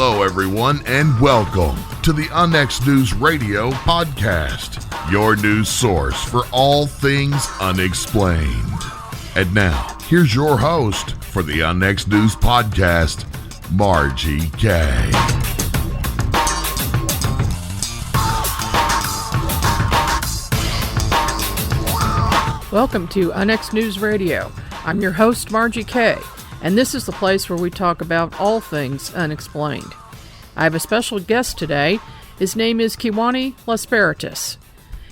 Hello, everyone, and welcome to the Unnext News Radio podcast, your news source for all things unexplained. And now, here's your host for the Unnext News podcast, Margie K. Welcome to Unnext News Radio. I'm your host, Margie K., and this is the place where we talk about all things unexplained. I have a special guest today. His name is Kewaunee Lasperitis.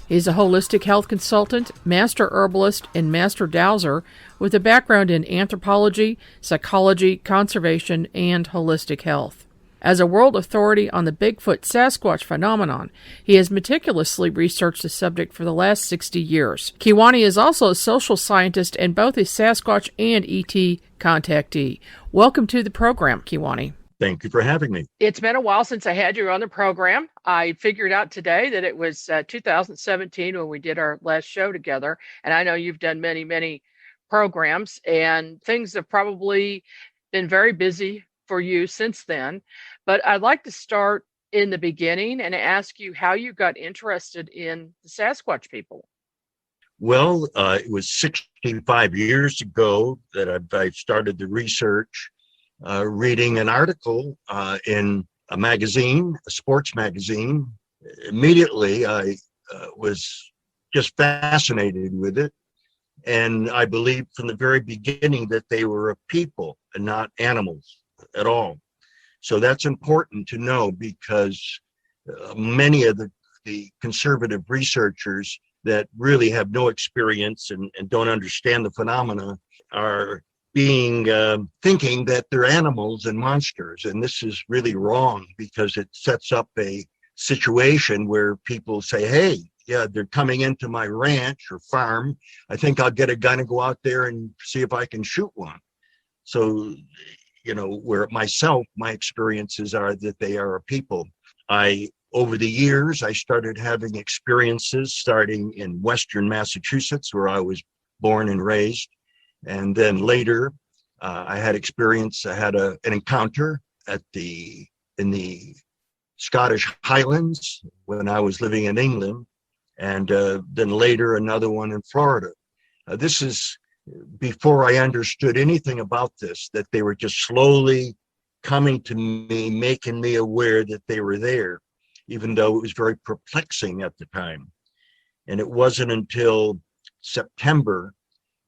He's a holistic health consultant, master herbalist, and master dowser with a background in anthropology, psychology, conservation, and holistic health. As a world authority on the Bigfoot Sasquatch phenomenon, he has meticulously researched the subject for the last 60 years. Kewaunee is also a social scientist and both a Sasquatch and ET contactee. Welcome to the program, Kewaunee. Thank you for having me. It's been a while since I had you on the program. I figured out today that it was 2017 when we did our last show together, and I know you've done many, many programs, and things have probably been very busy for you since then. But I'd like to start in the beginning and ask you how you got interested in the Sasquatch people. Well, it was 65 years ago that I started the research, reading an article in a magazine, a sports magazine. Immediately, I was just fascinated with it. And I believed from the very beginning that they were a people and not animals at all. So that's important to know because many of the conservative researchers that really have no experience and don't understand the phenomena are being thinking that they're animals and monsters. And this is really wrong because it sets up a situation where people say, hey, yeah, they're coming into my ranch or farm. I think I'll get a gun and go out there and see if I can shoot one. So, you know, where my experiences are that they are a people. Over the years, I started having experiences starting in Western Massachusetts, where I was born and raised. And then later, I had an encounter in the Scottish Highlands when I was living in England. And then later, another one in Florida. This is before I understood anything about this, that they were just slowly coming to me, making me aware that they were there, even though it was very perplexing at the time. And it wasn't until September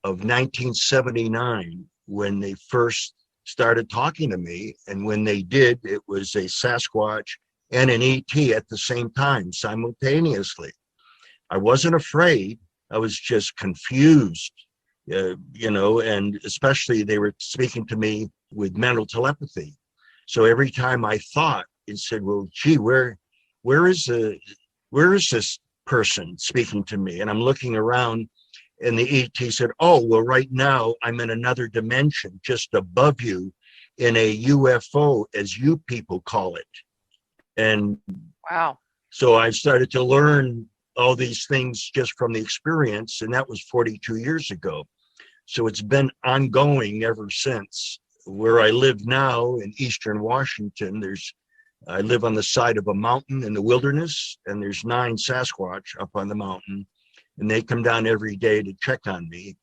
of 1979 when they first started talking to me. And when they did, it was a Sasquatch and an ET at the same time, simultaneously. I wasn't afraid. I was just confused. And especially they were speaking to me with mental telepathy. So every time I thought, it said, well, gee, where is this person speaking to me? And I'm looking around and the ET said, oh, well, right now I'm in another dimension just above you in a UFO, as you people call it. And wow. So I started to learn all these things just from the experience. And that was 42 years ago. So it's been ongoing ever since. Where I live now in Eastern Washington, I live on the side of a mountain in the wilderness, and there's 9 Sasquatch up on the mountain, and they come down every day to check on me.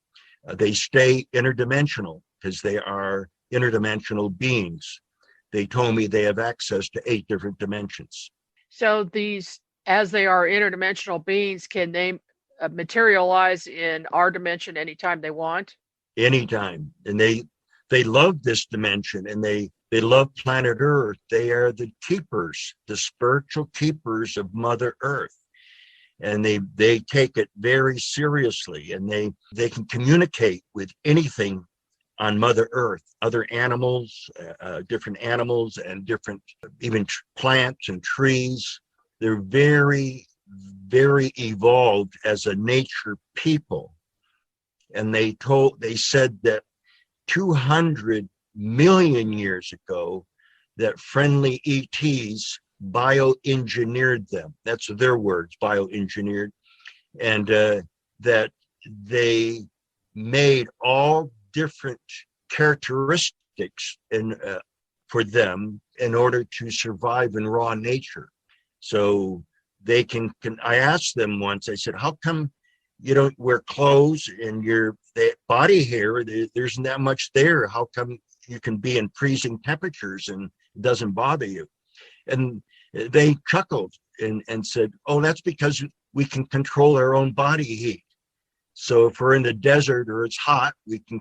They stay interdimensional because they are interdimensional beings. They told me they have access to 8 different dimensions. So these, as they are interdimensional beings, can they materialize in our dimension anytime they want? Anytime. And they love this dimension, and they love planet Earth. They are the keepers, the spiritual keepers of Mother Earth. And they take it very seriously, and they can communicate with anything on Mother Earth, other animals, different animals, and different even plants and trees. They're very, very evolved as a nature people. And they said that 200 million years ago, that friendly ETs bioengineered them. That's their words, bioengineered. And that they made all different characteristics for them in order to survive in raw nature. So they can I asked them once, I said, how come you don't wear clothes and your body hair, there isn't that much there? How come you can be in freezing temperatures and it doesn't bother you? And they chuckled and said, oh, that's because we can control our own body heat. So if we're in the desert or it's hot, we can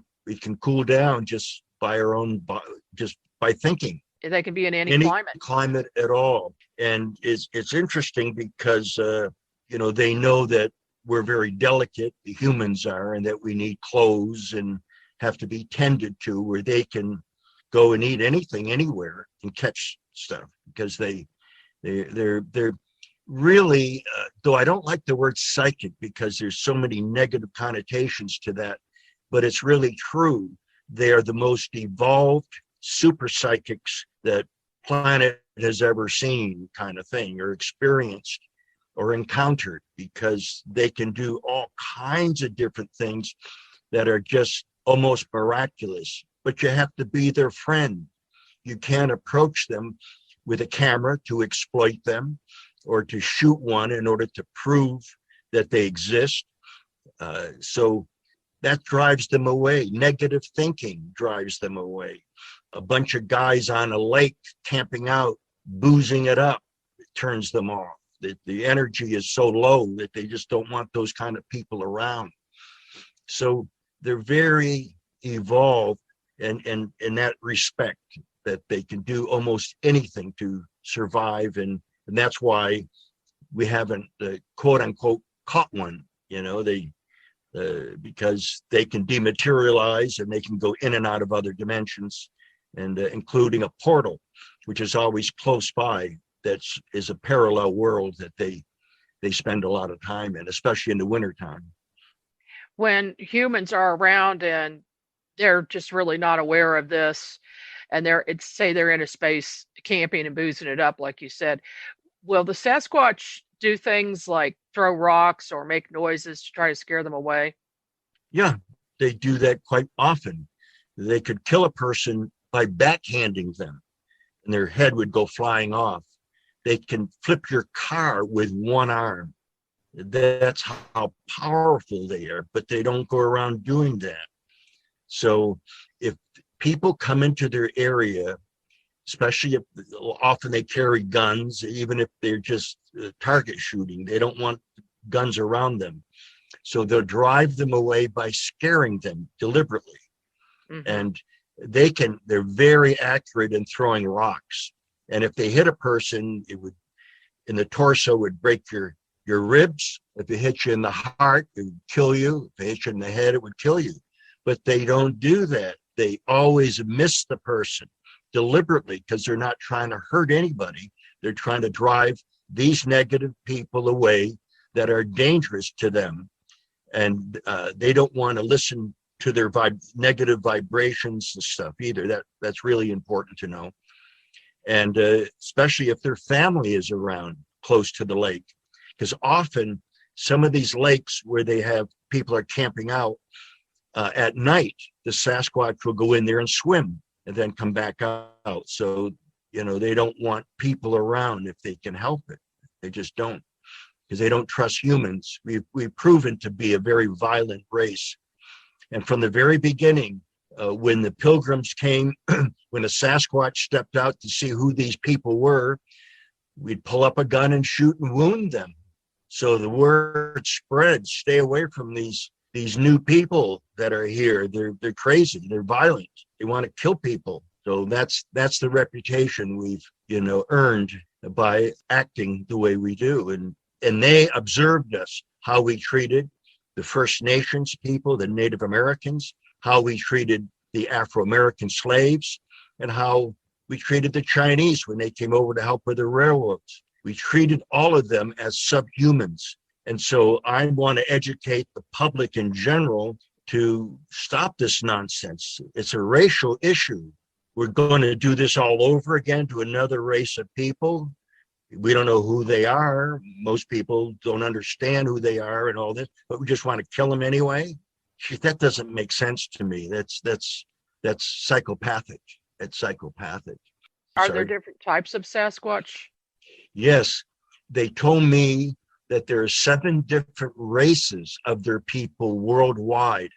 cool down just by our own, just by thinking. They can be in any climate at all. And it's interesting because, they know that we're very delicate, the humans are, and that we need clothes and have to be tended to, where they can go and eat anything, anywhere, and catch stuff, because they're really, though I don't like the word psychic because there's so many negative connotations to that, but it's really true. They are the most evolved super psychics that planet has ever seen, kind of thing, or experienced or encountered, because they can do all kinds of different things that are just almost miraculous. But you have to be their friend. You can't approach them with a camera to exploit them or to shoot one in order to prove that they exist. So that drives them away. Negative thinking drives them away. A bunch of guys on a lake camping out, boozing it up, it turns them off. The energy is so low that they just don't want those kind of people around. So they're very evolved in that respect, that they can do almost anything to survive. And that's why we haven't, quote unquote, caught one, because they can dematerialize and they can go in and out of other dimensions, and including a portal, which is always close by. That is a parallel world that they spend a lot of time in, especially in the wintertime. When humans are around and they're just really not aware of this, and say they're in a space camping and boozing it up, like you said, will the Sasquatch do things like throw rocks or make noises to try to scare them away? Yeah, they do that quite often. They could kill a person by backhanding them, and their head would go flying off. They can flip your car with one arm. That's how powerful they are, but they don't go around doing that. So if people come into their area, especially if often they carry guns, even if they're just target shooting, they don't want guns around them. So they'll drive them away by scaring them deliberately. Mm-hmm. And they're very accurate in throwing rocks. And if they hit a person, it would, in the torso, would break your ribs. If it hit you in the heart, it would kill you. If it hit you in the head, it would kill you. But they don't do that. They always miss the person deliberately, because they're not trying to hurt anybody. They're trying to drive these negative people away that are dangerous to them. And they don't want to listen to their negative vibrations and stuff either. That's really important to know. And especially if their family is around close to the lake, because often some of these lakes where people are camping out at night, the Sasquatch will go in there and swim and then come back out. So, they don't want people around if they can help it. They just don't, because they don't trust humans. We've proven to be a very violent race. And from the very beginning, when the pilgrims came, when the Sasquatch stepped out to see who these people were, we'd pull up a gun and shoot and wound them. So the word spread, stay away from these new people that are here. They're crazy. They're violent. They want to kill people. So that's the reputation we've, earned by acting the way we do. And they observed us, how we treated the First Nations people, the Native Americans, how we treated the Afro-American slaves, and how we treated the Chinese when they came over to help with the railroads. We treated all of them as subhumans. And so I want to educate the public in general to stop this nonsense. It's a racial issue. We're going to do this all over again to another race of people. We don't know who they are. Most people don't understand who they are and all this, but we just want to kill them anyway. That doesn't make sense to me. That's psychopathic. It's psychopathic. Are there Sorry. different types of Sasquatch? Yes, they told me that there are 7 different races of their people worldwide.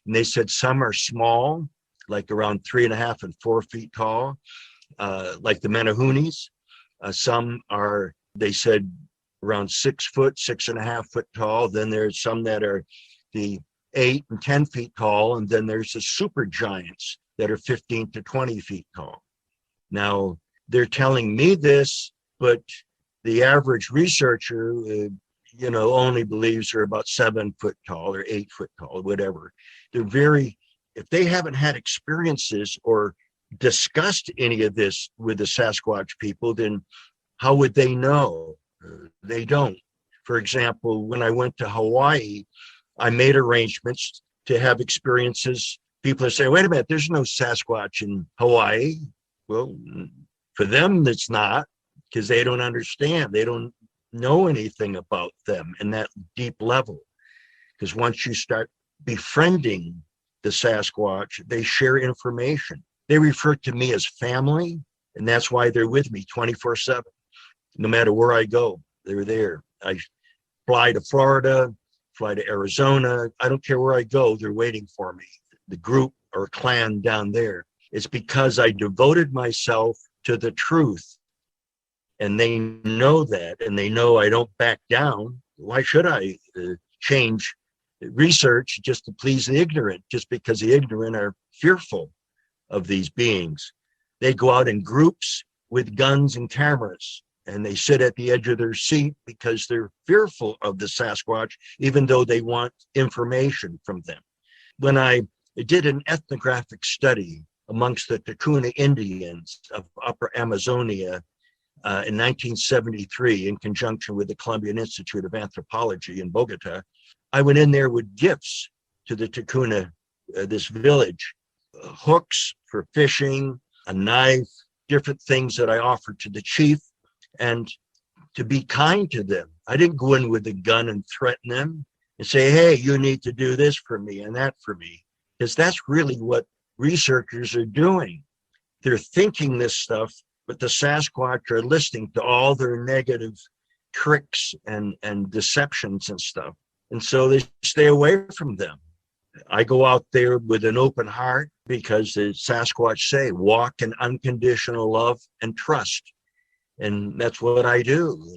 And they said some are small, like around 3.5 and 4 feet tall, like the Menahunis. Some are, they said, around 6 foot, 6.5 foot tall. Then there's some that are the 8 and 10 feet tall. And then there's the super giants that are 15 to 20 feet tall. Now, they're telling me this, but the average researcher, only believes they're about 7 foot tall or 8 foot tall, whatever. They're very, if they haven't had experiences or discussed any of this with the Sasquatch people, then how would they know? They don't. For example, when I went to Hawaii, I made arrangements to have experiences. People are saying, wait a minute, there's no Sasquatch in Hawaii. Well, for them, it's not, because they don't understand. They don't know anything about them in that deep level. Because once you start befriending the Sasquatch, they share information. They refer to me as family, and that's why they're with me 24/7. No matter where I go, they're there. I fly to Florida, fly to Arizona. I don't care where I go, they're waiting for me. The group or clan down there. It's because I devoted myself to the truth. And they know that, and they know I don't back down. Why should I change research just to please the ignorant, just because the ignorant are fearful of these beings? They go out in groups with guns and cameras, and they sit at the edge of their seat because they're fearful of the Sasquatch, even though they want information from them. When I did an ethnographic study amongst the Kewaunee Indians of Upper Amazonia in 1973, in conjunction with the Colombian Institute of Anthropology in Bogota, I went in there with gifts to the Kewaunee, this village, hooks for fishing, a knife, different things that I offered to the chief, and to be kind to them. I didn't go in with a gun and threaten them and say, hey, you need to do this for me and that for me, because that's really what researchers are doing. They're thinking this stuff, but the Sasquatch are listening to all their negative tricks and deceptions and stuff. And so they stay away from them. I go out there with an open heart, because the Sasquatch say, walk in unconditional love and trust. And that's what I do.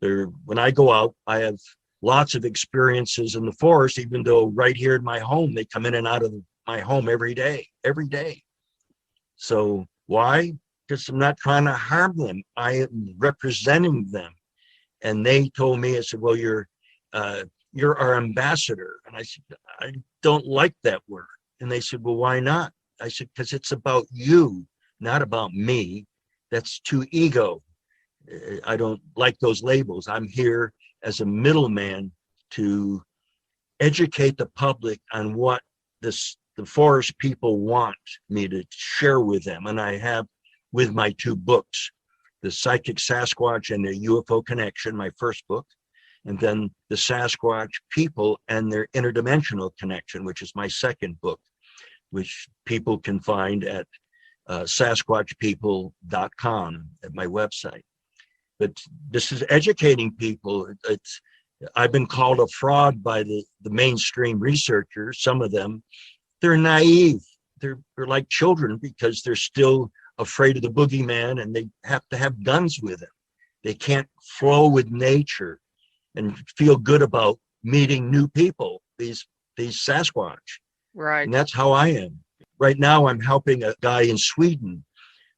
And when I go out, I have lots of experiences in the forest, even though right here in my home, they come in and out of my home every day. So why? Because I'm not trying to harm them. I am representing them. And they told me, I said, well, you're our ambassador. And I said, I don't like that word. And they said, well, why not? I said, because it's about you, not about me. That's too ego. I don't like those labels. I'm here as a middleman to educate the public on what the forest people want me to share with them. And I have with my 2 books, The Psychic Sasquatch and the UFO Connection, my first book, and then The Sasquatch People and Their Interdimensional Connection, which is my second book, which people can find at sasquatchpeople.com at my website. But this is educating people. I've been called a fraud by the mainstream researchers. Some of them, they're naive. They're like children, because they're still afraid of the boogeyman, and they have to have guns with them. They can't flow with nature and feel good about meeting new people, these Sasquatch. Right. And that's how I am. Right now, I'm helping a guy in Sweden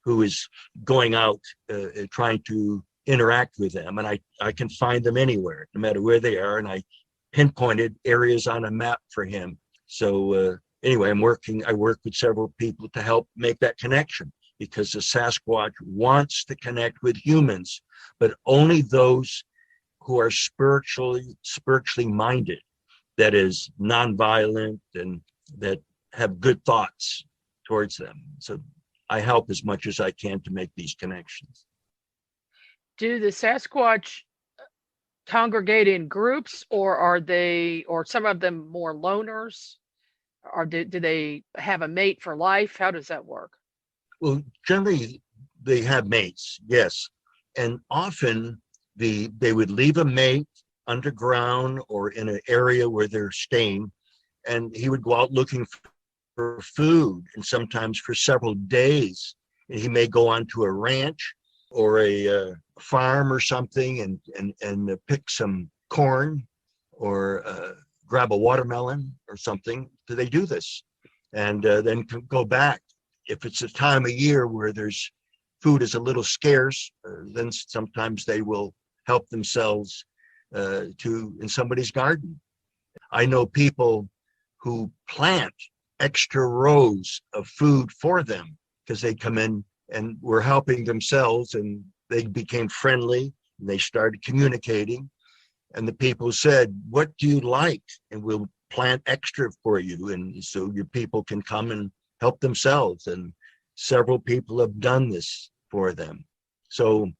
who is going out trying to interact with them. And I can find them anywhere, no matter where they are. And I pinpointed areas on a map for him. So anyway, I work with several people to help make that connection, because the Sasquatch wants to connect with humans, but only those who are spiritually minded, that is nonviolent and that have good thoughts towards them. So I help as much as I can to make these connections. Do the Sasquatch congregate in groups, or are some of them more loners? Or do they have a mate for life? How does that work? Well, generally, They have mates, yes. And often they would leave a mate underground or in an area where they're staying, and he would go out looking for food, and sometimes for several days. And he may go onto a ranch or a farm or something and pick some corn or grab a watermelon or something. Do they do this? And then go back. If it's a time of year where there's food is a little scarce, then sometimes they will help themselves in somebody's garden. I know people who plant extra rows of food for them because they come in and were helping themselves, and they became friendly and they started communicating. And the people said, "What do you like? And we'll plant extra for you." And so your people can come and help themselves. And several people have done this for them. So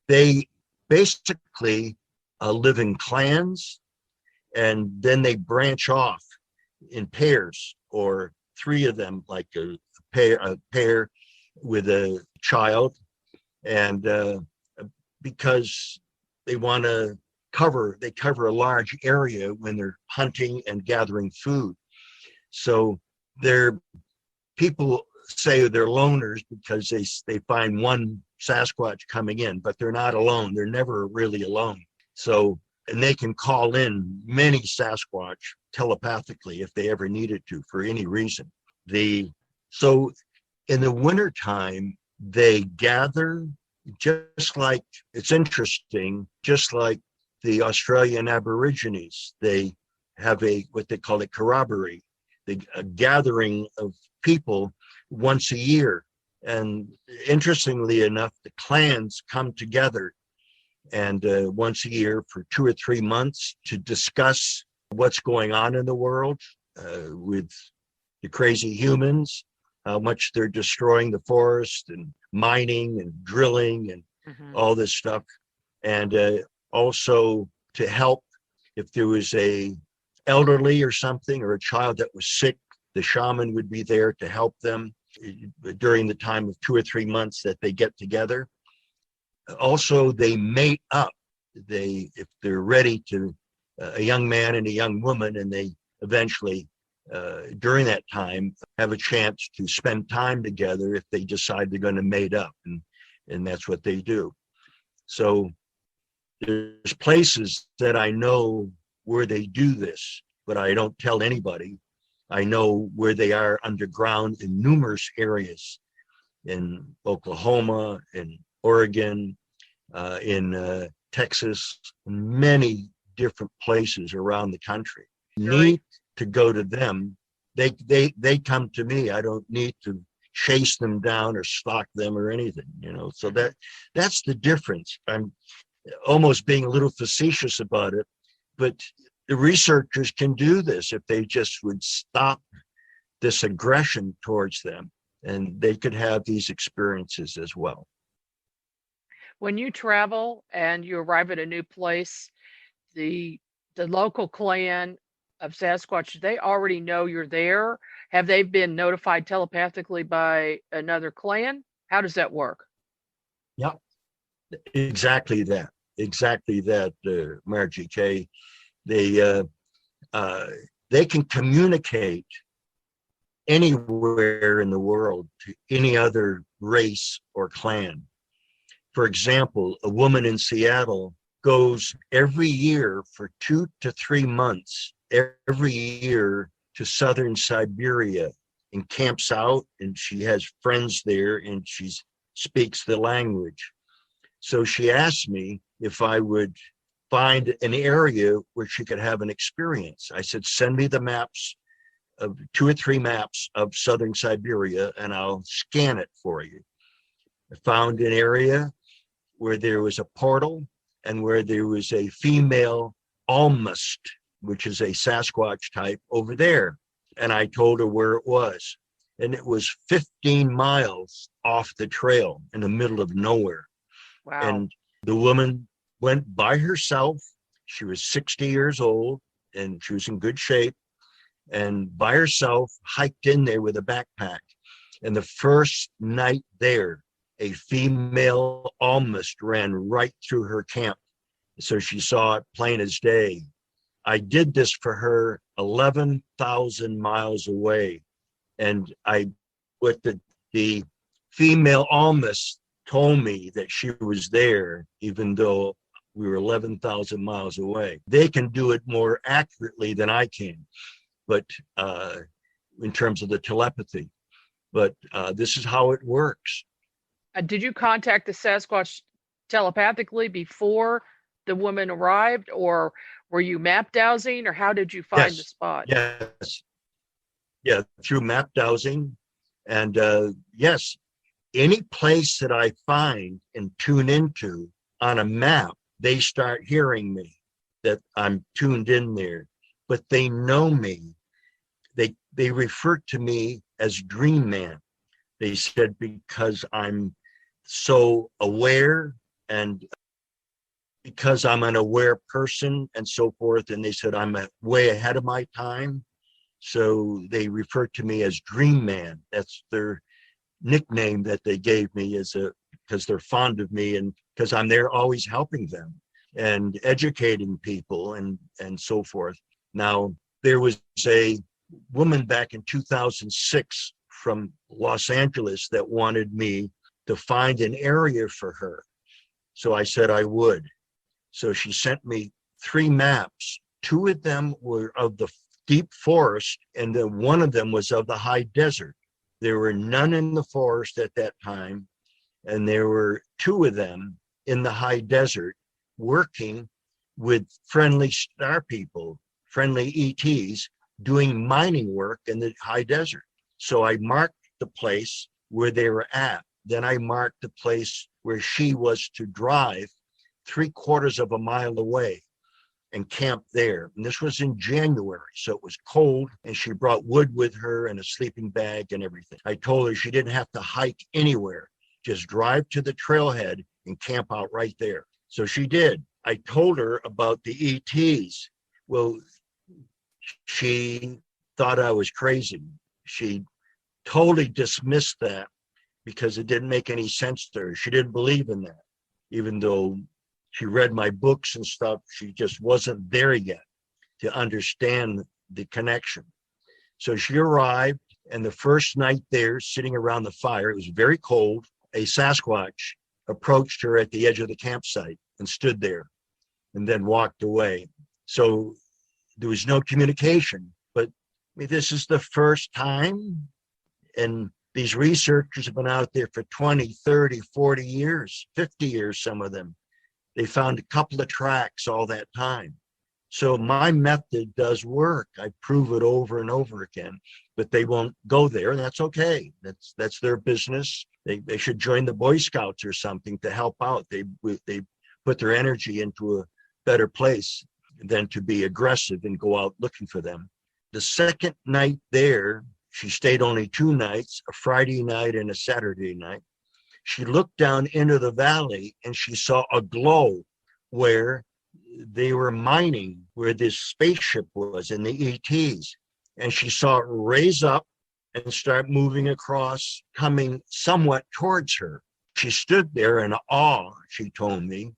they basically live in clans, and then they branch off in pairs, or three of them, like a pair with a child, and because they want to cover a large area when they're hunting and gathering food. So people say they're loners because they find one Sasquatch coming in, but they're not alone. They're never really alone. So, and they can call in many Sasquatch telepathically if they ever needed to for any reason. So in the wintertime, they gather, just like, it's interesting, just like the Australian Aborigines. They have what they call a corroboree, a gathering of people once a year. And interestingly enough, the clans come together and once a year for 2 or 3 months to discuss what's going on in the world with the crazy humans, how much they're destroying the forest and mining and drilling and all this stuff. And also to help if there was a elderly or something, or a child that was sick, the shaman would be there to help them during the time of 2 or 3 months that they get together. Also, they mate up. If they're ready to, a young man and a young woman, and they eventually, during that time, have a chance to spend time together if they decide they're going to mate up, and that's what they do. So there's places that I know where they do this, but I don't tell anybody. I know where they are underground in numerous areas, in Oklahoma, in Oregon, in Texas, many different places around the country. Need to go to them. They come to me. I don't need to chase them down or stalk them or anything, So that's the difference. I'm almost being a little facetious about it, but the researchers can do this if they just would stop this aggression towards them, and they could have these experiences as well. When you travel and you arrive at a new place, the local clan of Sasquatch, they already know you're there. Have they been notified telepathically by another clan? How does that work? Yeah, exactly that, Margie K. They can communicate anywhere in the world to any other race or clan. For example, a woman in Seattle goes every year for 2 to 3 months, every year, to southern Siberia and camps out, and she has friends there and she speaks the language. So she asked me if I would find an area where she could have an experience. I said, send me the maps of 2 or 3 maps of southern Siberia and I'll scan it for you. I found an area where there was a portal and where there was a female almost, which is a Sasquatch type, over there. And I told her where it was. And it was 15 miles off the trail in the middle of nowhere. Wow. And the woman went by herself. She was 60 years old and she was in good shape. And by herself, hiked in there with a backpack. And the first night there, a female almost ran right through her camp. So she saw it plain as day. I did this for her 11,000 miles away. And what the female almost told me that she was there, even though we were 11,000 miles away. They can do it more accurately than I can, but in terms of the telepathy. But this is how it works. Did you contact the Sasquatch telepathically before the woman arrived, or were you map dowsing, or how did you find the spot? Yes. Yeah, through map dowsing. And yes, any place that I find and tune into on a map, they start hearing me, that I'm tuned in there. But they know me. They refer to me as Dream Man. They said because I'm so aware, and because I'm an aware person and so forth, and they said I'm way ahead of my time. So they refer to me as Dream Man. That's their nickname that they gave me, because they're fond of me and because I'm there always helping them and educating people and so forth. Now, there was a woman back in 2006 from Los Angeles that wanted me to find an area for her. So I said I would. So she sent me 3 maps. 2 of them were of the deep forest, and then 1 of them was of the high desert. There were none in the forest at that time, and there were 2 of them in the high desert working with friendly star people, friendly ETs, doing mining work in the high desert. So I marked the place where they were at. Then I marked the place where she was to drive 3/4 of a mile away and camp there. And this was in January, so it was cold, and she brought wood with her and a sleeping bag and everything. I told her she didn't have to hike anywhere, just drive to the trailhead and camp out right there. So she did. I told her about the ETs. Well, she thought I was crazy. She totally dismissed that because it didn't make any sense to her. She didn't believe in that, even though she read my books and stuff. She just wasn't there yet to understand the connection. So she arrived, and the first night there, sitting around the fire, it was very cold, a Sasquatch approached her at the edge of the campsite and stood there and then walked away. So there was no communication, but this is the first time. And these researchers have been out there for 20, 30, 40 years, 50 years, some of them. They found a couple of tracks all that time. So my method does work. I prove it over and over again, but they won't go there, and that's okay. That's their business. They should join the Boy Scouts or something to help out. They put their energy into a better place than to be aggressive and go out looking for them. The second night there, she stayed only 2 nights, a Friday night and a Saturday night. She looked down into the valley and she saw a glow where they were mining, where this spaceship was and the ETs. And she saw it raise up and start moving across, coming somewhat towards her. She stood there in awe, she told me.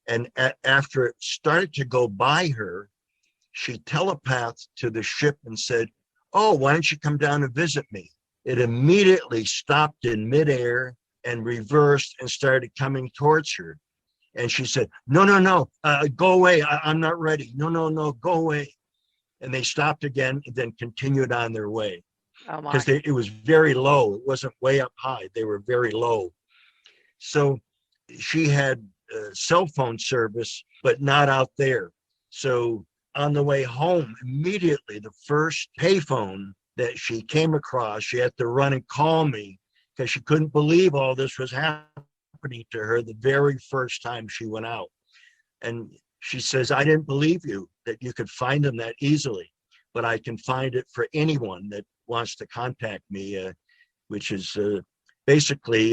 And after it started to go by her, she telepathed to the ship and said, "Oh, why don't you come down and visit me?" It immediately stopped in midair and reversed and started coming towards her. And she said, no, go away. I'm not ready. No, go away. And they stopped again and then continued on their way. Oh my. Because it was very low. It wasn't way up high. They were very low. So she had cell phone service, but not out there. So on the way home, immediately, the first payphone that she came across, she had to run and call me because she couldn't believe all this was happening to her the very first time she went out. And she says, "I didn't believe you that you could find them that easily, but I can find it for anyone that wants to contact me," which is basically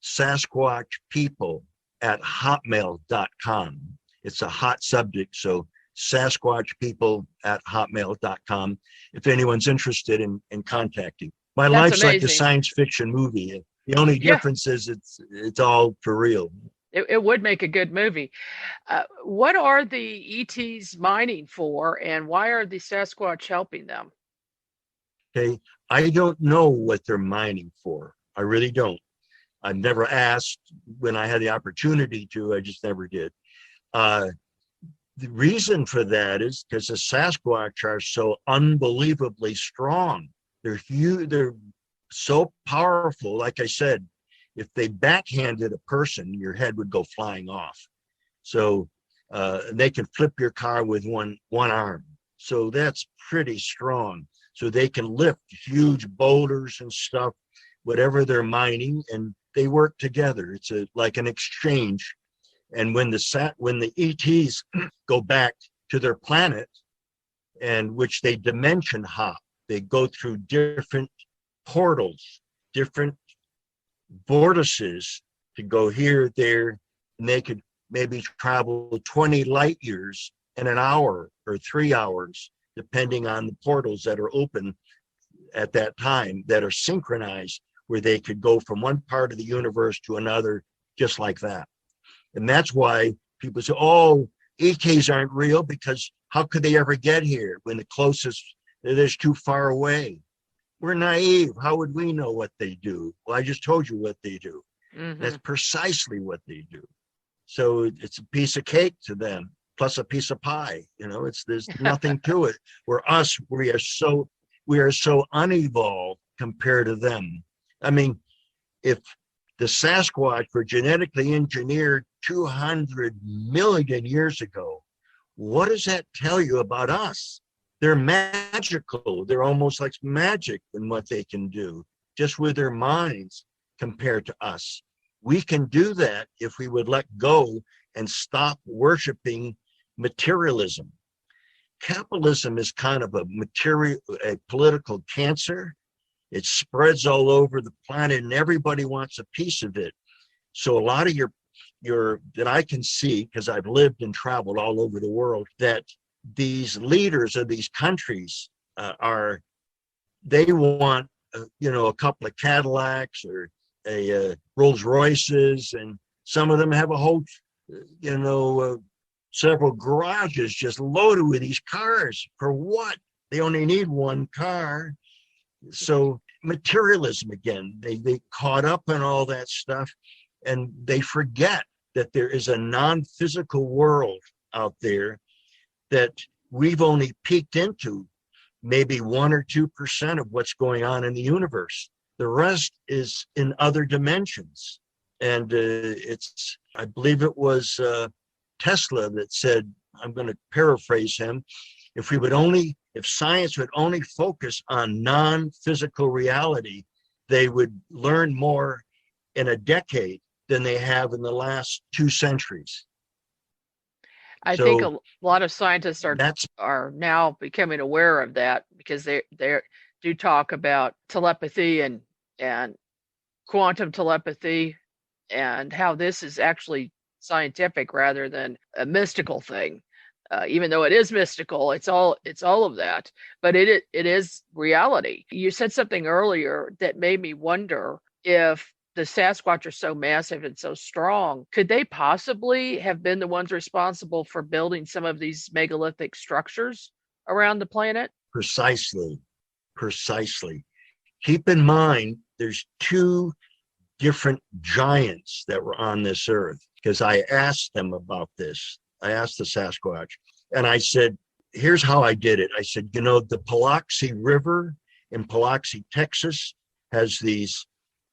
Sasquatch people at hotmail.com. It's a hot subject, so Sasquatch people at hotmail.com if anyone's interested in contacting. My That's life's amazing. like a science fiction movie. The only Yeah, difference is it's all for real. it would make a good movie. What are the ETs mining for, and why are the Sasquatch helping them? Okay. I don't know what they're mining for. I really don't. I've never asked when I had the opportunity to. I just never did. Uh, the reason for that is because the Sasquatch are so unbelievably strong. They're huge. They're so powerful. Like I said, if they backhanded a person, your head would go flying off. So they can flip your car with one arm. So that's pretty strong. So they can lift huge boulders and stuff, whatever they're mining, and they work together. It's like an exchange. And when the ETs go back to their planet, and which they dimension hop, they go through different portals, different vortices to go here, there, and they could maybe travel 20 light years in an hour or 3 hours, depending on the portals that are open at that time, that are synchronized, where they could go from one part of the universe to another just like that. And that's why people say, oh, ETs aren't real, because how could they ever get here when the closest, they're too far away? We're naive. How would we know what they do? Well, I just told you what they do. Mm-hmm. That's precisely what they do. So it's a piece of cake to them, plus a piece of pie. There's nothing to it. Where us, we are so unevolved compared to them. I mean, if the Sasquatch were genetically engineered 200 million years ago, what does that tell you about us? They're magical. They're almost like magic in what they can do, just with their minds compared to us. We can do that if we would let go and stop worshiping materialism. Capitalism is kind of a political cancer. It spreads all over the planet, and everybody wants a piece of it. So a lot of your that I can see, because I've lived and traveled all over the world, that these leaders of these countries they want a couple of Cadillacs or a Rolls Royces, and some of them have a whole several garages just loaded with these cars. For what? They only need one car. So materialism again, they caught up in all that stuff, and they forget that there is a non-physical world out there that we've only peeked into maybe 1 or 2% of what's going on in the universe. The rest is in other dimensions. And I believe it was Tesla that said, I'm going to paraphrase him, if science would only focus on non-physical reality, they would learn more in a decade than they have in the last 2 centuries. I think a lot of scientists are now becoming aware of that, because they do talk about telepathy and quantum telepathy, and how this is actually scientific rather than a mystical thing. Even though it is mystical, it's all of that, but it is reality. You said something earlier that made me wonder, if the Sasquatch are so massive and so strong, could they possibly have been the ones responsible for building some of these megalithic structures around the planet? Precisely. Keep in mind, there's 2 different giants that were on this earth, because I asked them about this. I asked the Sasquatch, and I said, here's how I did it. I said, the Biloxi River in Biloxi, Texas, has these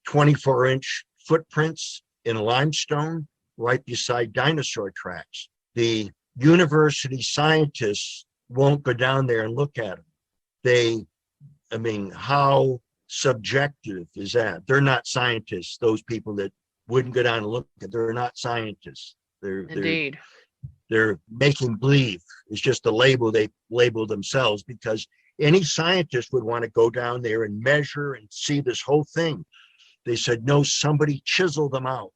24-inch footprints in limestone right beside dinosaur tracks. The university scientists won't go down there and look at them. How subjective is that? They're not scientists. Those people that wouldn't go down and look at, they're not scientists. Indeed. They're making believe. It's just a label they label themselves, because any scientist would want to go down there and measure and see this whole thing. They said, no, somebody chiseled them out,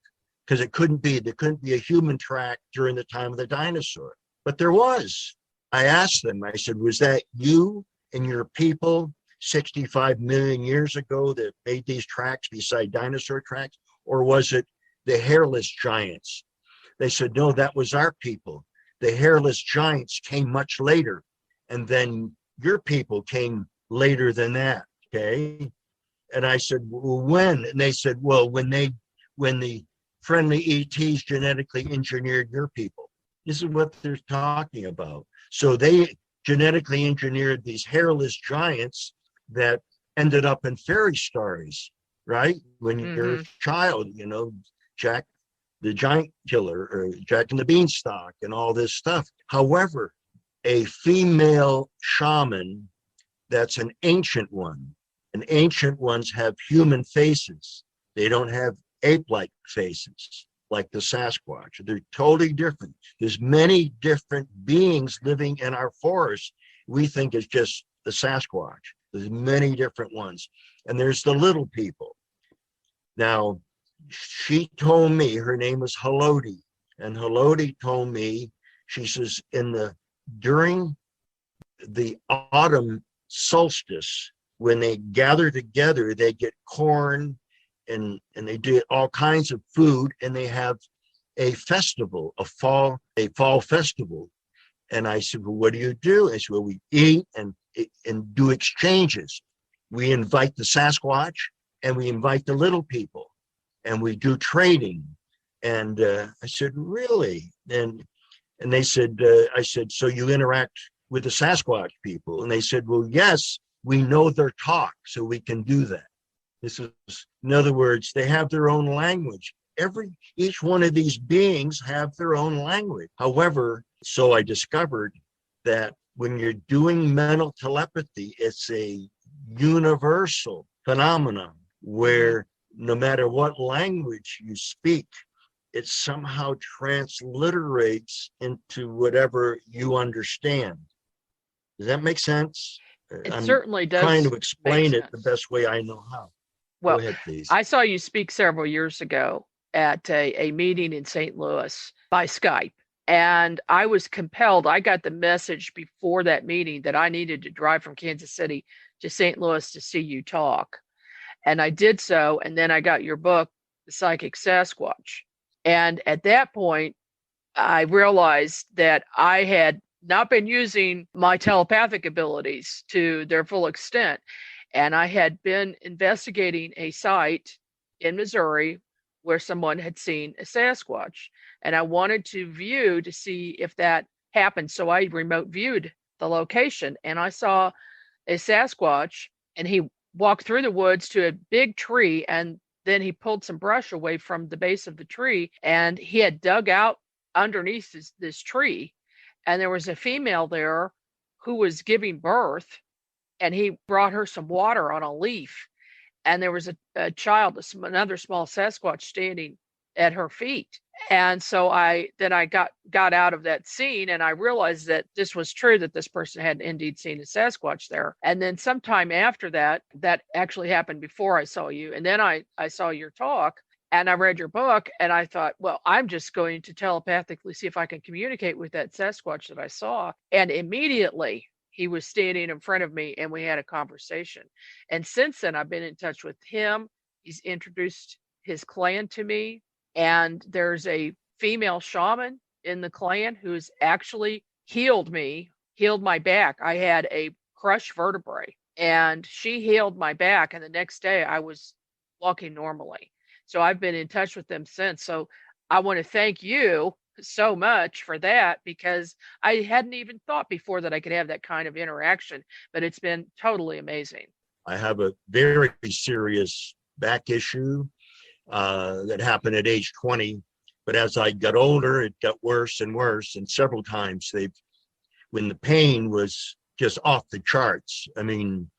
because there couldn't be a human track during the time of the dinosaur. But there was. I asked them, I said, was that you and your people 65 million years ago that made these tracks beside dinosaur tracks? Or was it the hairless giants? They said, no, that was our people. The hairless giants came much later. And then your people came later than that, okay? And I said, well, when? And they said, well, when the friendly ETs genetically engineered your people. This is what they're talking about. So they genetically engineered these hairless giants that ended up in fairy stories, right? When you're a child, Jack the Giant Killer or Jack and the Beanstalk and all this stuff. However, a female shaman that's an ancient one, and ancient ones have human faces. They don't have ape-like faces like the Sasquatch. They're totally different. There's many different beings living in our forest. We think it's just the Sasquatch. There's many different ones. And there's the little people. Now, she told me, her name was Halodi, and Halodi told me, she says, during the autumn solstice, when they gather together, they get corn and they do all kinds of food, and they have a festival, a fall festival. And I said, well, what do you do? I said, well, we eat and do exchanges. We invite the Sasquatch and we invite the little people, and we do trading. And I said, really? And they said, I said, so you interact with the Sasquatch people? And they said, well, yes, we know their talk, so we can do that. This is, in other words, they have their own language. Each one of these beings have their own language. However, so I discovered that when you're doing mental telepathy, it's a universal phenomenon where no matter what language you speak, it somehow transliterates into whatever you understand. Does that make sense? It certainly does. I'm trying to explain it the best way I know how. Well, go ahead, please. I saw you speak several years ago at a meeting in St. Louis by Skype. And I was compelled, I got the message before that meeting that I needed to drive from Kansas City to St. Louis to see you talk. And I did so. And then I got your book, The Psychic Sasquatch. And at that point, I realized that I had not been using my telepathic abilities to their full extent. And I had been investigating a site in Missouri where someone had seen a Sasquatch. And I wanted to see if that happened. So I remote viewed the location, and I saw a Sasquatch, and he walked through the woods to a big tree, and then he pulled some brush away from the base of the tree, and he had dug out underneath this tree, and there was a female there who was giving birth, and he brought her some water on a leaf, and there was a child, another small Sasquatch standing at her feet. And so I got out of that scene, and I realized that this was true, that this person had indeed seen a Sasquatch there. And then sometime after that actually happened before I saw you. And then I saw your talk, and I read your book, and I thought, well, I'm just going to telepathically see if I can communicate with that Sasquatch that I saw. And immediately he was standing in front of me, and we had a conversation. And since then, I've been in touch with him. He's introduced his clan to me. And there's a female shaman in the clan who's actually healed my back. I had a crushed vertebrae, and she healed my back. And the next day I was walking normally. So I've been in touch with them since. So I want to thank you so much for that, because I hadn't even thought before that I could have that kind of interaction, but it's been totally amazing. I have a very serious back issue that happened at age 20. But as I got older, it got worse and worse. And several times when the pain was just off the charts. I mean,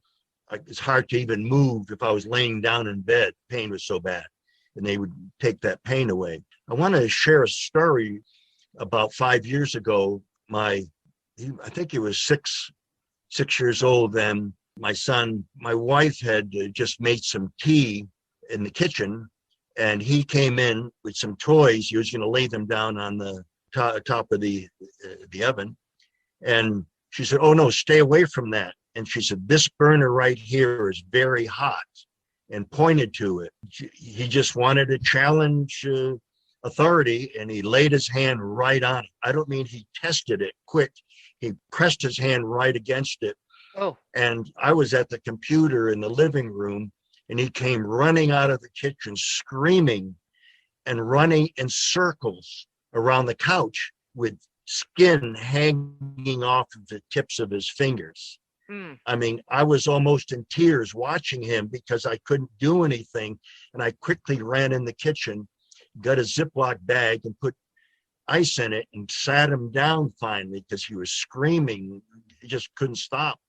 it's hard to even move. If I was laying down in bed, pain was so bad, and they would take that pain away. I want to share a story. About 5 years ago, I think he was six years old then. My wife had just made some tea in the kitchen, and he came in with some toys. He was going to lay them down on the top of the oven. And she said, "Oh no, stay away from that." And she said, this burner right here is very hot, and pointed to it. He just wanted to challenge authority, and he laid his hand right on it. I don't mean he tested it quick. He pressed his hand right against it. Oh. And I was at the computer in the living room, and he came running out of the kitchen, screaming and running in circles around the couch with skin hanging off of the tips of his fingers. I mean, I was almost in tears watching him because I couldn't do anything. And I quickly ran in the kitchen, got a Ziploc bag and put ice in it and sat him down finally because he was screaming. He just couldn't stop.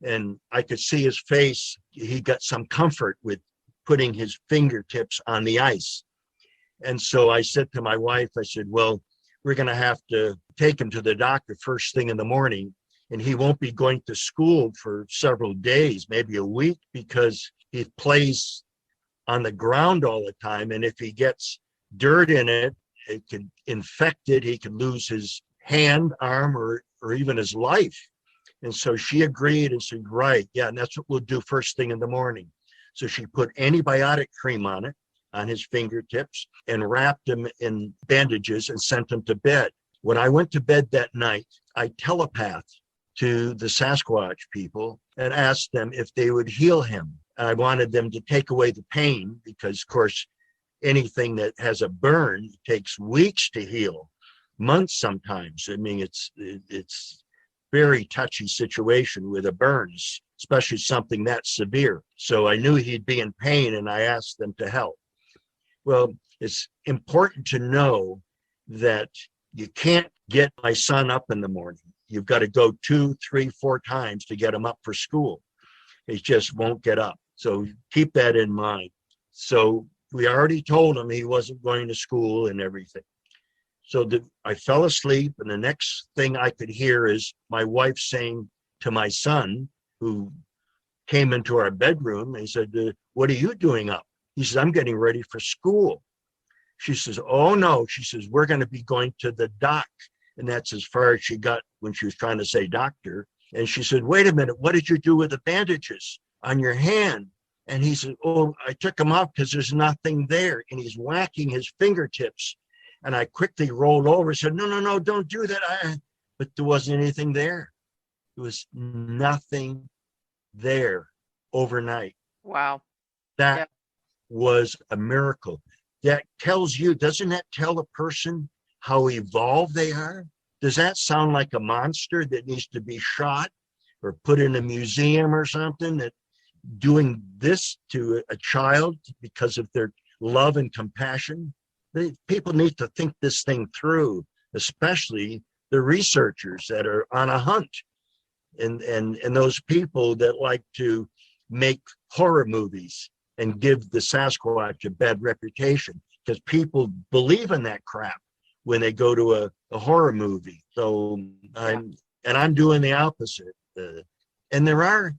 And I could see his face. He got some comfort with putting his fingertips on the ice. And so I said to my wife, I said, well, we're going to have to take him to the doctor first thing in the morning. And he won't be going to school for several days, maybe a week, because he plays on the ground all the time. And if he gets dirt in it, it could infect it. He could lose his hand, arm, or even his life. And so she agreed and said, right, yeah, and that's what we'll do first thing in the morning. So she put antibiotic cream on it, on his fingertips, and wrapped him in bandages and sent him to bed. When I went to bed that night, I telepathed to the Sasquatch people and asked them if they would heal him. I wanted them to take away the pain because, of course, anything that has a burn takes weeks to heal, months sometimes. I mean, it's very touchy situation with a burn, especially something that severe. So I knew he'd be in pain, and I asked them to help. Well, it's important to know that you can't get my son up in the morning. You've got to go 2, 3, 4 times to get him up for school. He just won't get up. So keep that in mind. So we already told him he wasn't going to school and everything. So I fell asleep, and the next thing I could hear is my wife saying to my son, who came into our bedroom, and he said, what are you doing up? He says, I'm getting ready for school. She says, oh no. She says, we're going to be going to the doc. And that's as far as she got when she was trying to say doctor. And she said, wait a minute, what did you do with the bandages on your hand? And he said, oh, I took them off because there's nothing there. And he's whacking his fingertips. And I quickly rolled over and said, no, don't do that. But there wasn't anything there. There was nothing there overnight. Wow. That was a miracle. That tells you, doesn't that tell a person how evolved they are? Does that sound like a monster that needs to be shot or put in a museum or something, that doing this to a child because of their love and compassion? People need to think this thing through, especially the researchers that are on a hunt, and those people that like to make horror movies and give the Sasquatch a bad reputation, because people believe in that crap when they go to a horror movie. So I'm doing the opposite. And there are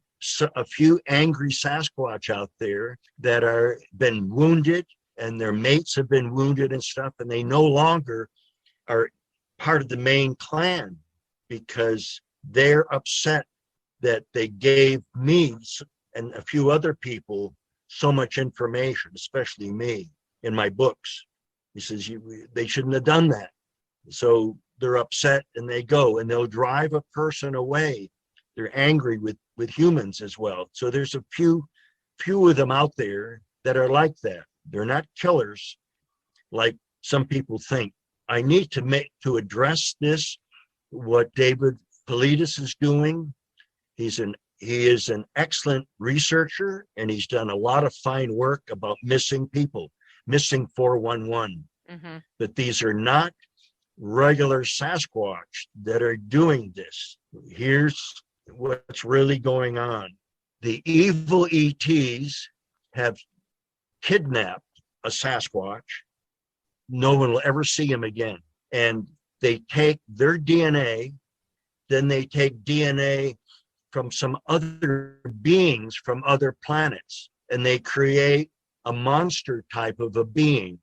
a few angry Sasquatch out there that are been wounded, and their mates have been wounded and stuff, and they no longer are part of the main clan because they're upset that they gave me and a few other people so much information, especially me, in my books. He says, they shouldn't have done that. So they're upset, and they go, and they'll drive a person away. They're angry with humans as well. So there's a few of them out there that are like that. They're not killers like some people think. I need to address this, what David Paulides is doing. He is an excellent researcher, and he's done a lot of fine work about missing people, missing 411. Mm-hmm. But these are not regular Sasquatch that are doing this. Here's what's really going on. The evil ETs have kidnapped a Sasquatch. No one will ever see him again. And they take their DNA, then they take DNA from some other beings from other planets, and they create a monster type of a being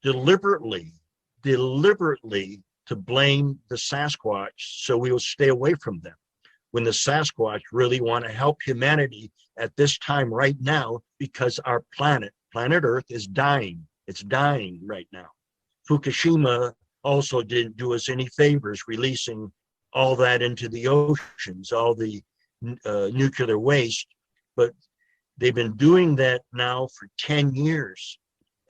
deliberately to blame the Sasquatch so we will stay away from them. when the Sasquatch really want to help humanity at this time right now, because our planet Earth is dying. It's dying right now. Fukushima also didn't do us any favors releasing all that into the oceans, all the nuclear waste, but they've been doing that now for 10 years.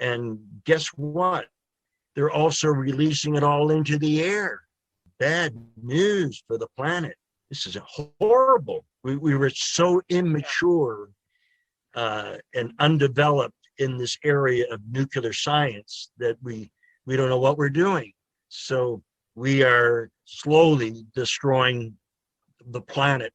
And guess what? They're also releasing it all into the air. Bad news for the planet. This is horrible. We were so immature and undeveloped in this area of nuclear science that we don't know what we're doing. So we are slowly destroying the planet,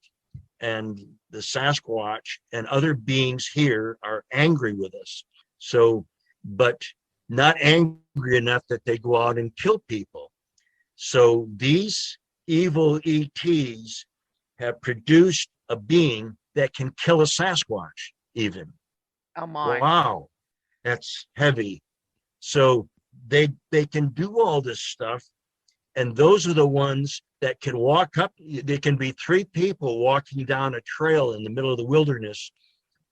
and the Sasquatch and other beings here are angry with us. So, but not angry enough that they go out and kill people. So these evil ETs have produced a being that can kill a Sasquatch even. Oh my. Wow, that's heavy. So they can do all this stuff, and those are the ones that can walk up. There can be 3 people walking down a trail in the middle of the wilderness,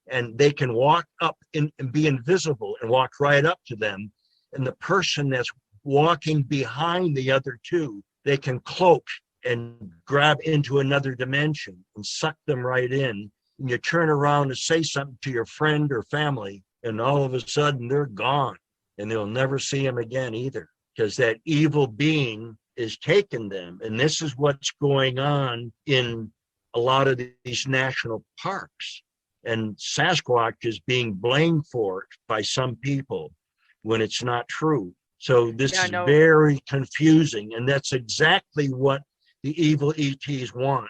and they can walk up and be invisible and walk right up to them. And the person that's walking behind the other 2, they can cloak and grab into another dimension and suck them right in. And you turn around to say something to your friend or family, and all of a sudden they're gone, and they'll never see them again either, because that evil being is taking them. And this is what's going on in a lot of these national parks. And Sasquatch is being blamed for it by some people when it's not true. So this is very confusing, and that's exactly what the evil ETs want.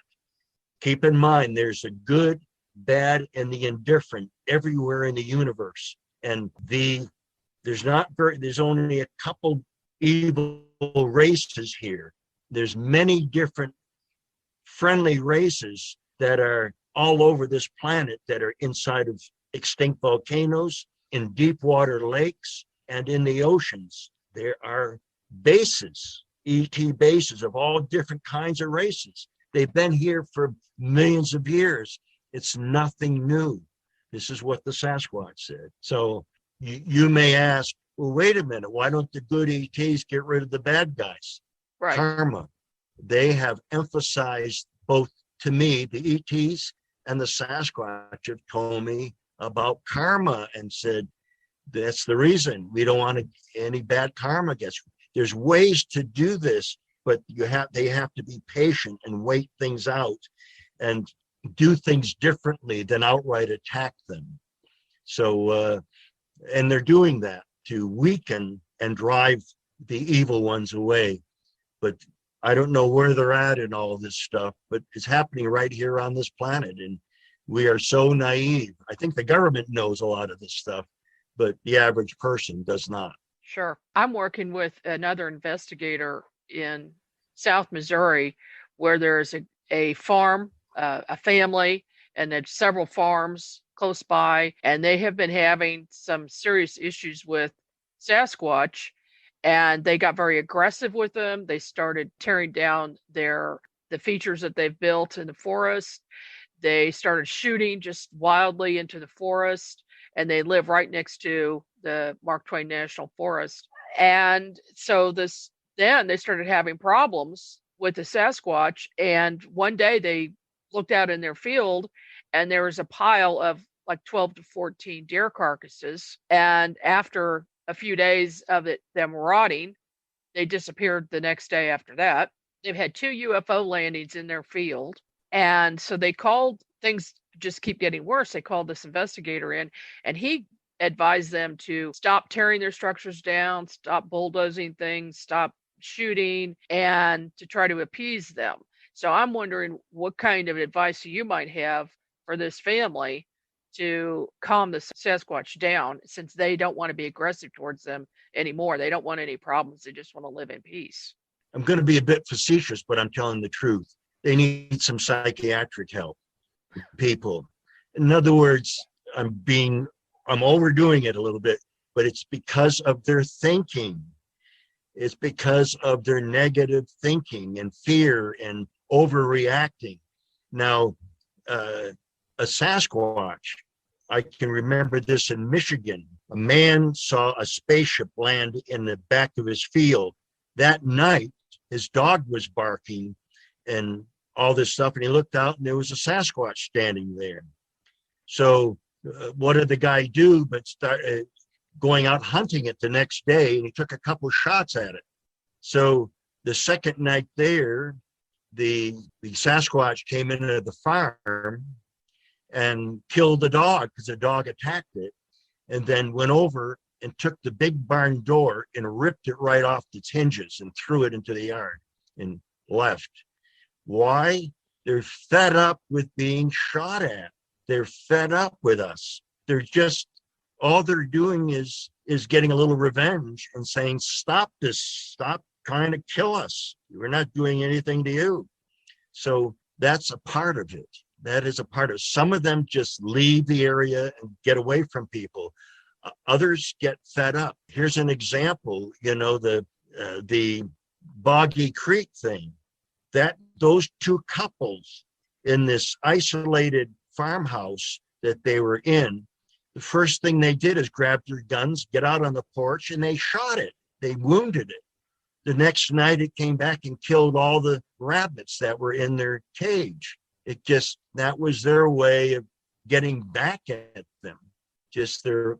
Keep in mind, there's the good, bad, and the indifferent everywhere in the universe. And there's only a couple evil races here. There's many different friendly races that are all over this planet, that are inside of extinct volcanoes, in deep water lakes, and in the oceans. There are bases, ET bases of all different kinds of races. They've been here for millions of years. It's nothing new. This is what the Sasquatch said. So you may ask, well, wait a minute, why don't the good ETs get rid of the bad guys? Right. Karma. They have emphasized, both to me, the ETs and the Sasquatch have told me about karma and said, that's the reason we don't want any bad karma gets. There's ways to do this, but they have to be patient and wait things out and do things differently than outright attack them. So, and they're doing that to weaken and drive the evil ones away. But I don't know where they're at in all of this stuff, but it's happening right here on this planet. And we are so naive. I think the government knows a lot of this stuff, but the average person does not. Sure. I'm working with another investigator in South Missouri, where there's a farm, a family, and there's several farms close by, and they have been having some serious issues with Sasquatch, and they got very aggressive with them. They started tearing down the features that they've built in the forest. They started shooting just wildly into the forest, and they live right next to the Mark Twain National Forest. And so then they started having problems with the Sasquatch. And one day they looked out in their field, and there was a pile of like 12 to 14 deer carcasses. And after a few days of them rotting, they disappeared the next day after that. They've had 2 UFO landings in their field. And so they called, things just keep getting worse. They called this investigator in, and he advised them to stop tearing their structures down, stop bulldozing things, stop shooting, and to try to appease them. So I'm wondering what kind of advice you might have for this family to calm the Sasquatch down, since they don't want to be aggressive towards them anymore. They don't want any problems. They just want to live in peace. I'm going to be a bit facetious, but I'm telling the truth. They need some psychiatric help, people. In other words, I'm overdoing it a little bit, but it's because of their thinking. It's because of their negative thinking and fear and overreacting. Now, a Sasquatch, I can remember this in Michigan. A man saw a spaceship land in the back of his field. That night, his dog was barking and all this stuff, and he looked out and there was a Sasquatch standing there. So what did the guy do but start going out hunting it the next day, and he took a couple shots at it. So the second night there, the Sasquatch came into the farm and killed the dog because the dog attacked it, and then went over and took the big barn door and ripped it right off its hinges and threw it into the yard and left. Why? They're fed up with being shot at. They're fed up with us. They're just, all they're doing is getting a little revenge and saying, stop this, stop trying to kill us. We're not doing anything to you. So that's a part of it. That is a part of it. Some of them just leave the area and get away from people. Others get fed up. Here's an example, the Boggy Creek thing. Those two couples in this isolated farmhouse that they were in, the first thing they did is grab their guns, get out on the porch, and they shot it. They wounded it. The next night it came back and killed all the rabbits that were in their cage. That was their way of getting back at them.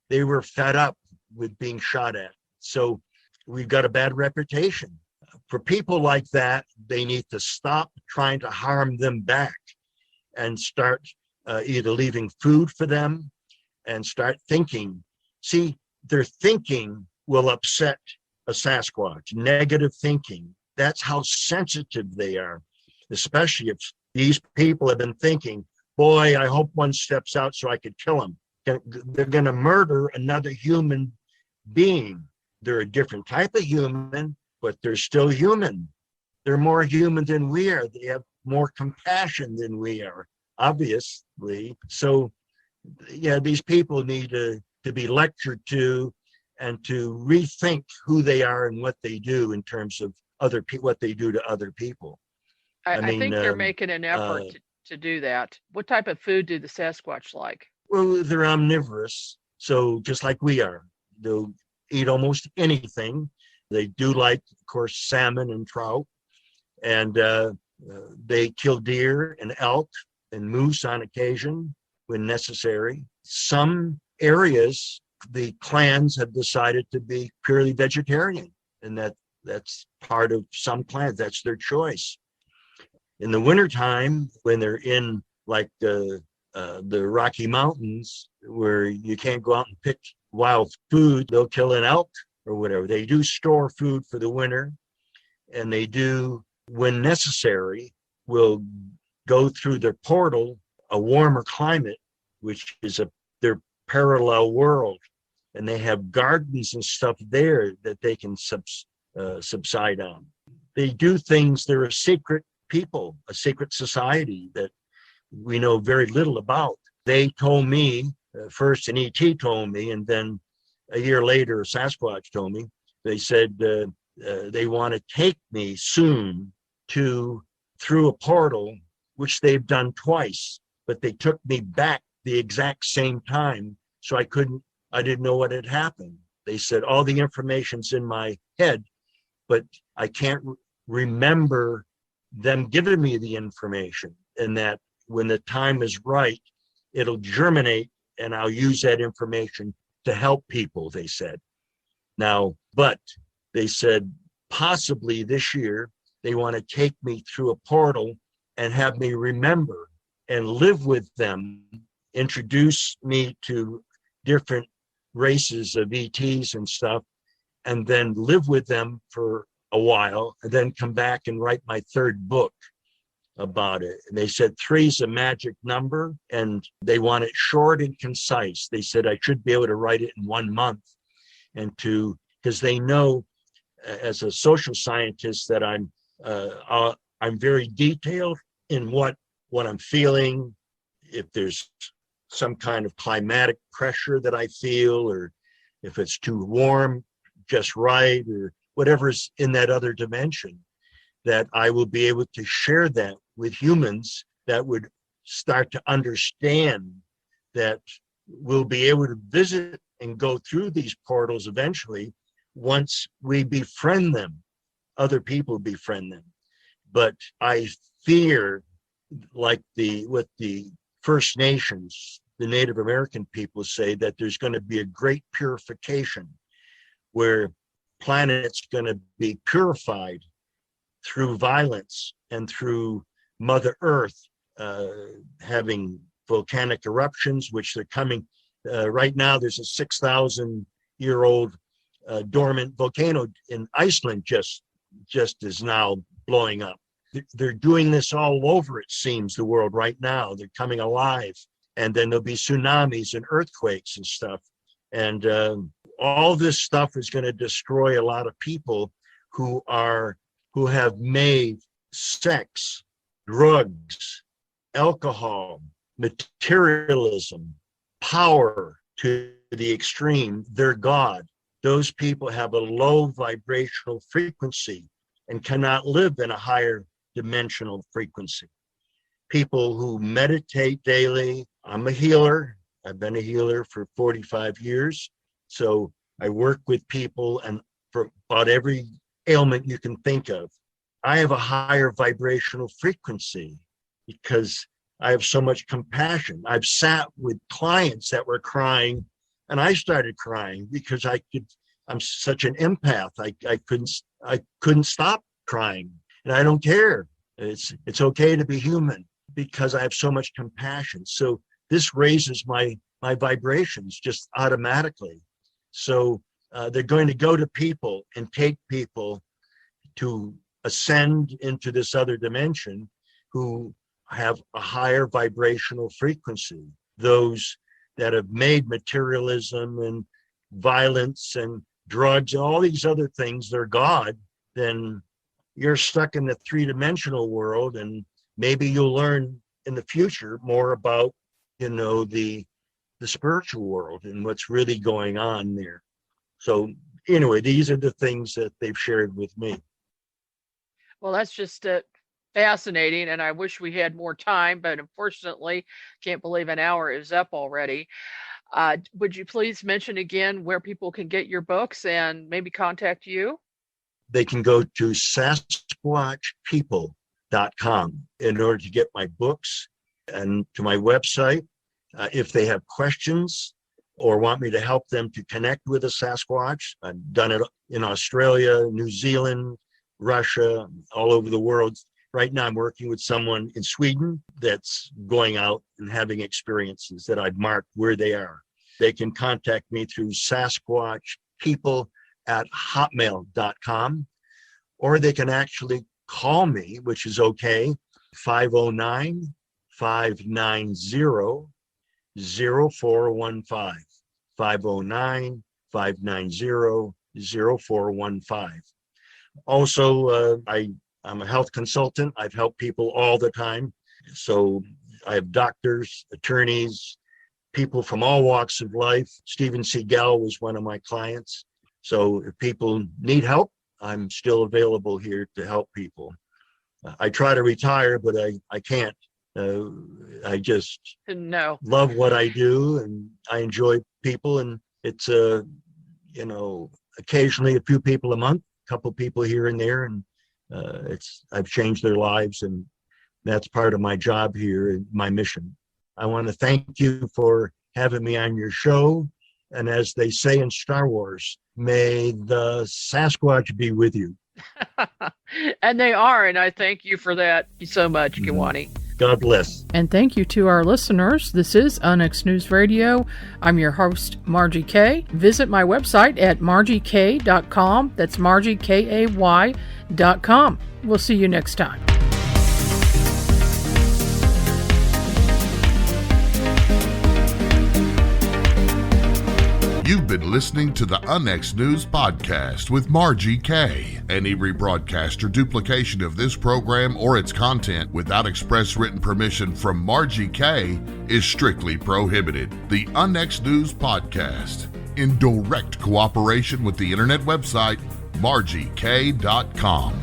They were fed up with being shot at. So we've got a bad reputation. For people like that, they need to stop trying to harm them back and start either leaving food for them and start thinking. See, their thinking will upset a Sasquatch. Negative thinking. That's how sensitive they are, especially if these people have been thinking, boy, I hope one steps out so I could kill him. They're going to murder another human being. They're a different type of human, but they're still human. They're more human than we are. They have more compassion than we are, obviously. So, yeah, these people need to be lectured to and to rethink who they are and what they do in terms of what they do to other people. I think they're making an effort to do that. What type of food do the Sasquatch like? Well, they're omnivorous, so just like we are. They'll eat almost anything. They do like, of course, salmon and trout, and they kill deer and elk and moose on occasion when necessary. Some areas, the clans have decided to be purely vegetarian, and that's part of some clans. That's their choice. In the wintertime, when they're in like the Rocky Mountains, where you can't go out and pick wild food, they'll kill an elk or whatever. They do store food for the winter, and they do, when necessary, will go through their portal, a warmer climate, which is their parallel world, and they have gardens and stuff there that they can subside on. They do things. They're a secret people, a secret society that we know very little about. They told me first, an ET told me, and then a year later, Sasquatch told me. They said they want to take me soon through a portal, which they've done twice, but they took me back the exact same time, so I didn't know what had happened. They said all the information's in my head, but I can't remember them giving me the information, and that when the time is right, it'll germinate and I'll use that information to help people, they said. Now, but they said possibly this year they want to take me through a portal and have me remember and live with them, introduce me to different races of ETs and stuff, and then live with them for a while, and then come back and write my third book about it. And they said 3 is a magic number, and they want it short and concise. They said I should be able to write it in 1 month, and because they know as a social scientist that I'm very detailed in what I'm feeling. If there's some kind of climatic pressure that I feel, or if it's too warm, just right, or whatever's in that other dimension, that I will be able to share that with humans that would start to understand that we'll be able to visit and go through these portals eventually once we befriend them, other people befriend them. But I fear, like what the First Nations, the Native American people say, that there's going to be a great purification where planet's going to be purified through violence and through Mother Earth having volcanic eruptions, which they're coming. Right now, there's a 6,000-year-old dormant volcano in Iceland just is now blowing up. They're doing this all over, it seems, the world right now. They're coming alive. And then there'll be tsunamis and earthquakes and stuff. And all this stuff is going to destroy a lot of people who have made sex, drugs, alcohol, materialism, power to the extreme, their God. Those people have a low vibrational frequency and cannot live in a higher dimensional frequency. People who meditate daily. I'm a healer. I've been a healer for 45 years. So I work with people and for about every ailment you can think of. I have a higher vibrational frequency because I have so much compassion. I've sat with clients that were crying, and I started crying because I'm such an empath. I couldn't stop crying, and I don't care. It's okay to be human because I have so much compassion. So this raises my vibrations just automatically. So they're going to go to people and take people to ascend into this other dimension who have a higher vibrational frequency. Those that have made materialism and violence and drugs and all these other things, they're God, then you're stuck in the three-dimensional world, and maybe you'll learn in the future more about, the spiritual world and what's really going on there. So anyway, these are the things that they've shared with me. Well, that's just fascinating, and I wish we had more time, but unfortunately, can't believe an hour is up already. Would you please mention again where people can get your books and maybe contact you? They can go to sasquatchpeople.com in order to get my books and to my website. If they have questions or want me to help them to connect with a Sasquatch, I've done it in Australia, New Zealand, Russia, all over the world. Right now, I'm working with someone in Sweden that's going out and having experiences that I've marked where they are. They can contact me through sasquatchpeople@hotmail.com, or they can actually call me, which is okay, 509-590-0415, 509-590-0415. Also, I'm a health consultant. I've helped people all the time. So I have doctors, attorneys, people from all walks of life. Steven Seagal was one of my clients. So if people need help, I'm still available here to help people. I try to retire, but I can't. I just love what I do, and I enjoy people. And it's, occasionally a few people a month, a couple people here and there, and I've changed their lives, and that's part of my job here and my mission. I want to thank you for having me on your show. And as they say in Star Wars, may the Sasquatch be with you. And they are, and I thank you for that. Thank you so much, Kewaunee. God bless. And thank you to our listeners. This is Onyx News Radio. I'm your host, Margie K. Visit my website at margiek.com. That's margiekay.com. We'll see you next time. You've been listening to the Onyx News Podcast with Margie K. Any rebroadcast or duplication of this program or its content without express written permission from Margie K. is strictly prohibited. The Onyx News Podcast, in direct cooperation with the internet website margiek.com.